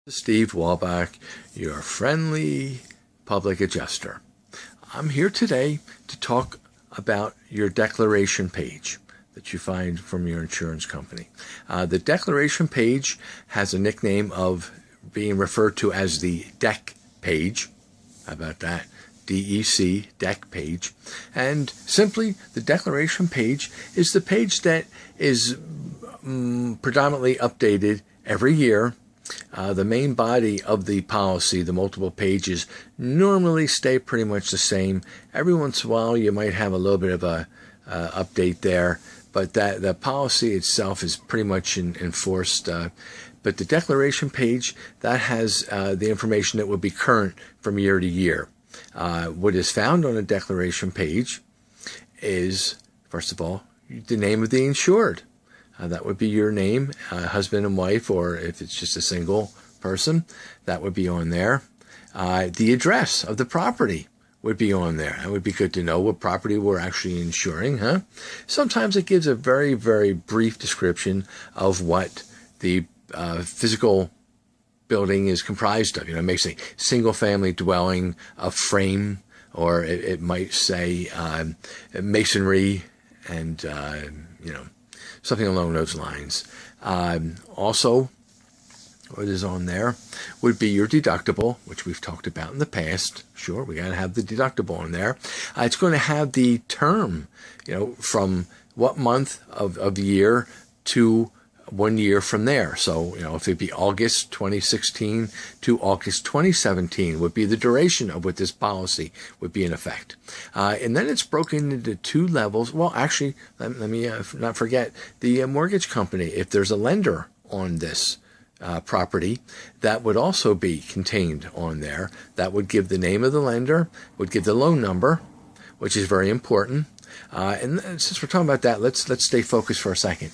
Steve Walbach, your friendly public adjuster. I'm here today to talk about your declaration page that you find from your insurance company. The declaration page has a nickname of being referred to as the DEC page. How about that? DEC, DEC page. And simply, the declaration page is the page that is predominantly updated every year. The main body of the policy, the multiple pages, normally stay pretty much the same. Every once in a while, you might have a little bit of a update there, but the policy itself is pretty much enforced. But the declaration page, that has the information that will be current from year to year. What is found on a declaration page is, first of all, the name of the insured. That would be your name, husband and wife, or if it's just a single person, that would be on there. The address of the property would be on there. That would be good to know what property we're actually insuring, huh? Sometimes it gives a very, very brief description of what the physical building is comprised of. It may say single-family dwelling, a frame, or it might say masonry, and something along those lines. Also, what is on there would be your deductible, which we've talked about in the past. Sure, we got to have the deductible on there. It's going to have the term, from what month of the year to 1 year from there. So, if it'd be August 2016 to August 2017 would be the duration of what this policy would be in effect. And then it's broken into two levels. Well, actually, let me not forget the mortgage company. If there's a lender on this property, that would also be contained on there. That would give the name of the lender, would give the loan number, which is very important. And since we're talking about that, let's stay focused for a second.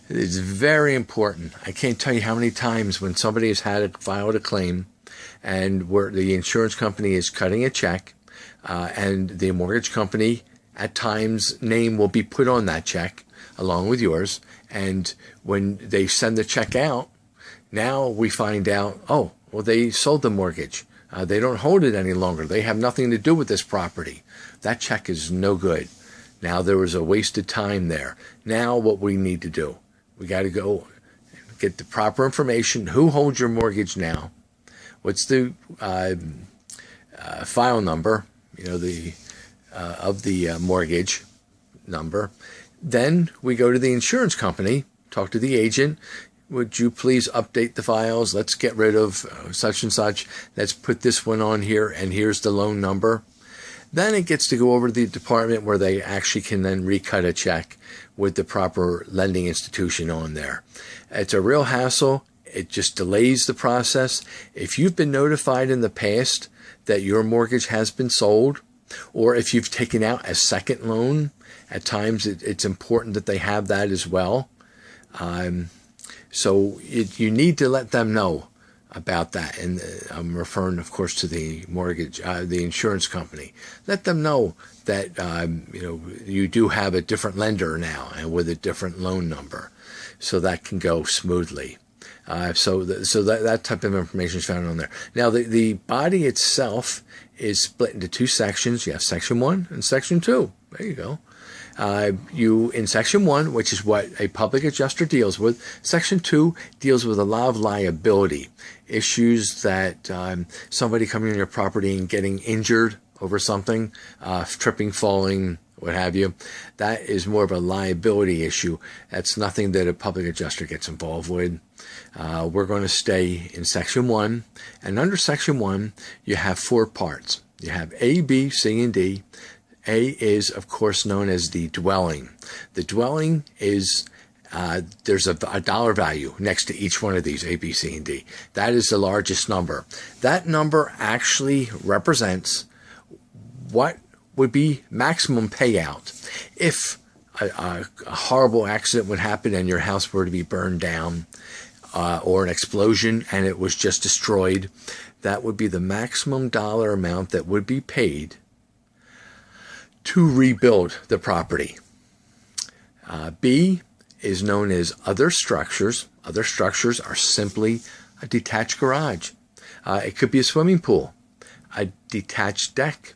It's very important. I can't tell you how many times when somebody has filed a claim and where the insurance company is cutting a check, and the mortgage company at times name will be put on that check along with yours. And when they send the check out, now we find out, they sold the mortgage. They don't hold it any longer. They have nothing to do with this property. That check is no good. Now there was a wasted time there. Now what we need to do, we got to go get the proper information. Who holds your mortgage now? What's the file number, of the mortgage number? Then we go to the insurance company, talk to the agent. Would you please update the files? Let's get rid of such and such. Let's put this one on here, and here's the loan number. Then it gets to go over to the department where they actually can then recut a check with the proper lending institution on there. It's a real hassle. It just delays the process. If you've been notified in the past that your mortgage has been sold, or if you've taken out a second loan, at times it's important that they have that as well. So you need to let them know about that. And I'm referring, of course, to the mortgage, the insurance company. Let them know that, you do have a different lender now and with a different loan number, so that can go smoothly. So that type of information is found on there. Now, the body itself is split into two sections. You have Section 1 and Section 2. There you go. In Section 1, which is what a public adjuster deals with, Section 2 deals with a lot of liability issues, that somebody coming on your property and getting injured over something, tripping, falling, what have you. That is more of a liability issue. That's nothing that a public adjuster gets involved with. We're going to stay in Section 1. And under Section 1, you have 4 parts. You have A, B, C, and D. A is, of course, known as the dwelling. The dwelling is, there's a dollar value next to each one of these, A, B, C, and D. That is the largest number. That number actually represents what would be maximum payout if a horrible accident would happen and your house were to be burned down, or an explosion and it was just destroyed. That would be the maximum dollar amount that would be paid to rebuild the property. B is known as other structures. Other structures are simply a detached garage. It could be a swimming pool, a detached deck.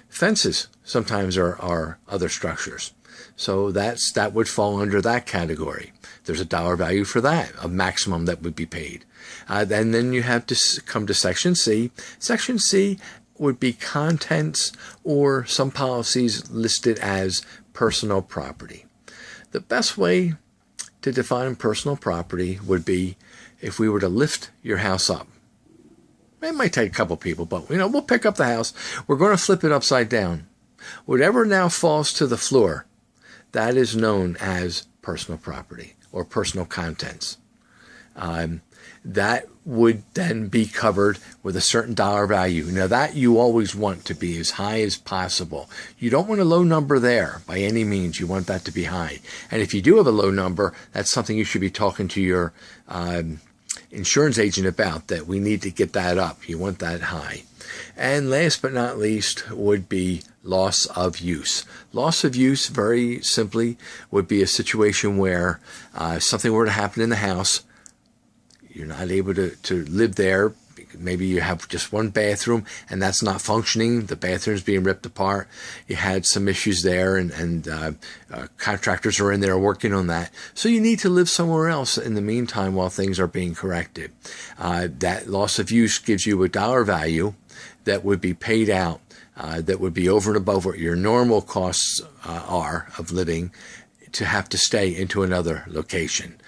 Fences sometimes are other structures. So that would fall under that category. There's a dollar value for that, a maximum that would be paid. And then you have to come to Section C. Section C would be contents or some policies listed as personal property. The best way to define personal property would be if we were to lift your house up. It might take a couple people, but we'll pick up the house. We're going to flip it upside down. Whatever now falls to the floor, that is known as personal property or personal contents. That would then be covered with a certain dollar value. Now that you always want to be as high as possible. You don't want a low number there by any means. You want that to be high. And if you do have a low number, that's something you should be talking to your insurance agent about, that we need to get that up. You want that high. And last but not least would be loss of use. Loss of use, very simply, would be a situation where something were to happen in the house. You're not able to live there. Maybe you have just one bathroom and that's not functioning. The bathroom's being ripped apart. You had some issues there and contractors are in there working on that. So you need to live somewhere else in the meantime while things are being corrected. That loss of use gives you a dollar value that would be paid out, that would be over and above what your normal costs are of living, to have to stay into another location.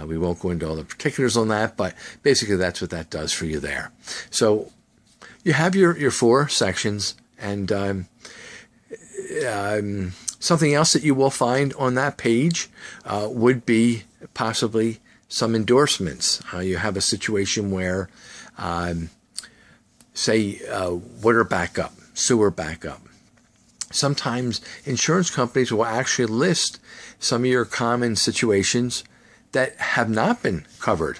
We won't go into all the particulars on that, but basically that's what that does for you there. So you have your 4 sections, and something else that you will find on that page would be possibly some endorsements. You have a situation where, say, water backup, sewer backup. Sometimes insurance companies will actually list some of your common situations that have not been covered.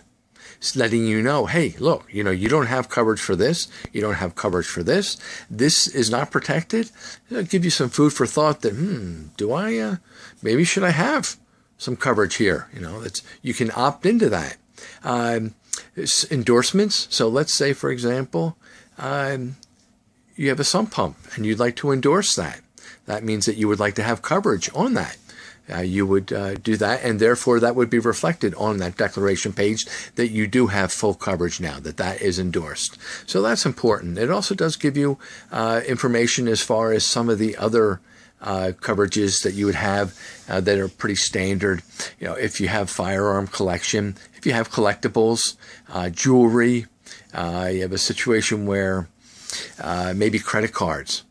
It's letting you know, hey, look, you don't have coverage for this. You don't have coverage for this. This is not protected. It'll give you some food for thought that, maybe should I have some coverage here? You can opt into that. Endorsements. So let's say, for example, you have a sump pump and you'd like to endorse that. That means that you would like to have coverage on that. You would do that, and therefore that would be reflected on that declaration page that you do have full coverage now, that is endorsed. So that's important. It also does give you information as far as some of the other coverages that you would have that are pretty standard. If you have firearm collection, if you have collectibles, jewelry, you have a situation where maybe credit cards,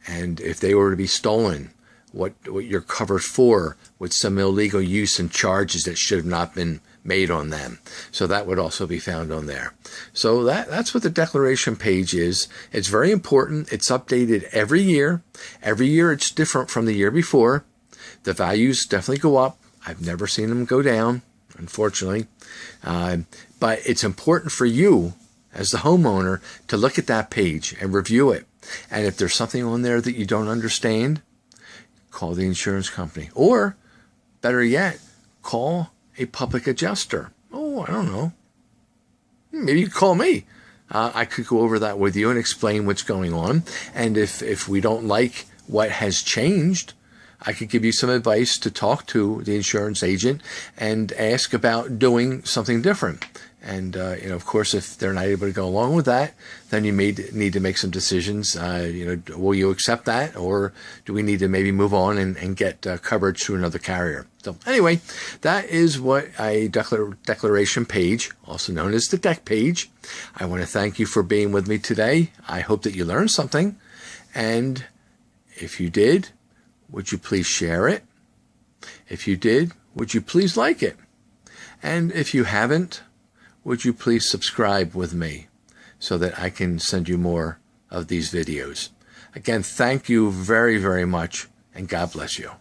and if they were to be stolen, what you're covered for with some illegal use and charges that should have not been made on them. So that would also be found on there. So that's what the declaration page is. It's very important. It's updated every year. Every year it's different from the year before. The values definitely go up. I've never seen them go down, unfortunately. But it's important for you as the homeowner to look at that page and review it. And if there's something on there that you don't understand, call the insurance company. Or, better yet, call a public adjuster. Oh, I don't know. Maybe you could call me. I could go over that with you and explain what's going on. And if we don't like what has changed, I could give you some advice to talk to the insurance agent and ask about doing something different. And, of course, if they're not able to go along with that, then you may need to make some decisions. Will you accept that, or do we need to maybe move on and get coverage through another carrier? So anyway, that is what a declaration page, also known as the deck page. I want to thank you for being with me today. I hope that you learned something. And if you did, would you please share it? If you did, would you please like it? And if you haven't, would you please subscribe with me so that I can send you more of these videos? Again, thank you very, very much, and God bless you.